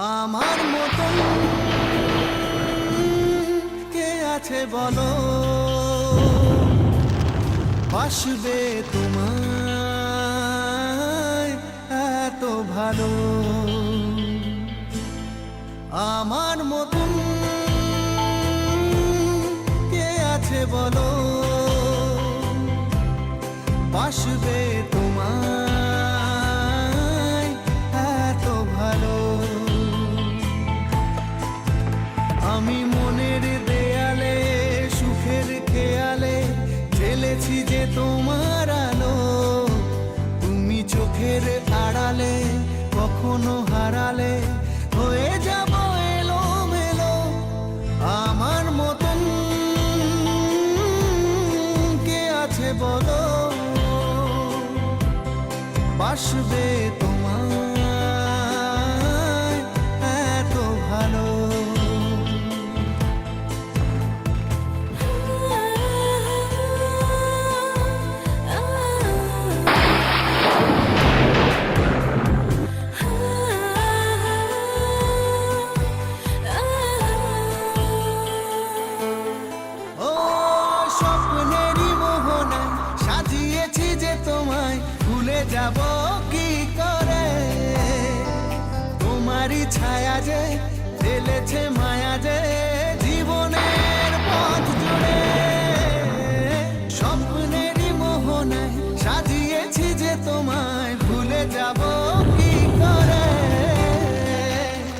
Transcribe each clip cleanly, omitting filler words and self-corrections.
আমার মতন কে আছে বলো, বাসবে তোমায় এত ভালো। আমার মতন কে আছে বলো, বাসবে তোমায় এত ভালো। আমি মনের দেয়ালে সুখের খেয়ালে ঢেলেছি যে তোমার আলো, তুমি চোখের আড়ালে কখনো হারালে হয়ে যাব এলোমেলো। আমার মতন কে আছে বলো, বাসবে তোমায় এত ভালো। যাব কি করে, তোমারই ছায়া যে ফেলেছে মায়া যে জীবনের পথ জুড়ে। স্বপ্নেরই মোহনায় সাজিয়েছি যে তোমায় ভুলে যাব কি করে,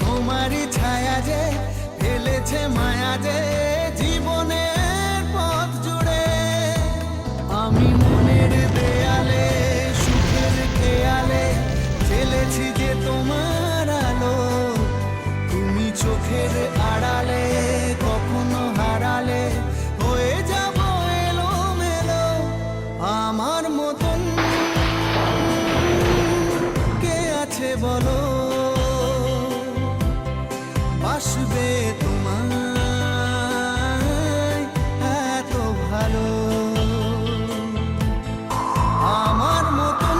তোমারই ছায়া যে ফেলেছে মায়া যে জীবনের পথ জুড়ে। আমি মনের দেয়ালে ঢেলেছি যে তোমার আলো, তুমি চোখের আড়ালে কখনো হারালে হয়ে যাব এলোমেলো। আমার মতন কে আছে বলো, বাসবে তোমায় এত ভালো। আমার মতন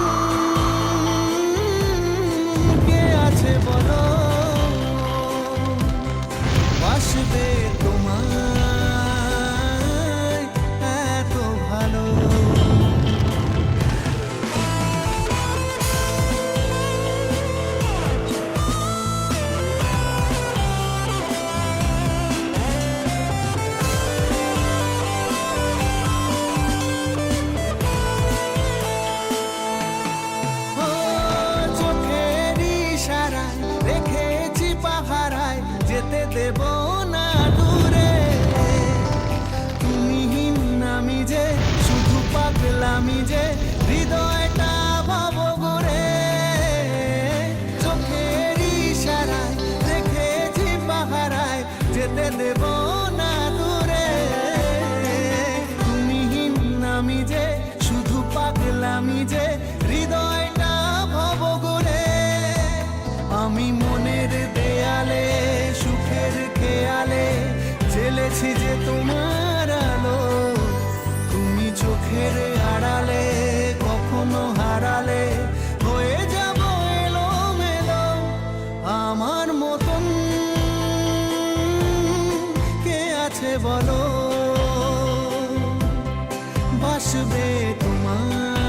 বলো, বাসবে তোমায় এত ভালো। যেতে দেব না দূরে, তুমিহীন আমি যে শুধু পাগলামি যে হৃদয়টা ভাব ঘুরে। চোখের ইশারায় দেখেছি পাহারায় যেতে দেব না দূরে, তুমিহীন আমি যে শুধু পাগলামি যে হৃদয়টা ভাব ঘুরে। আমি মনের দেয়ালে সুখের খেয়ালে ঢেলেছি যে তোমার আলো, তুমি চোখের আড়ালে কখনো হারালে হয়ে যাব এলোমেলো। আমার মতন কে আছে বলো, বাসবে তোমার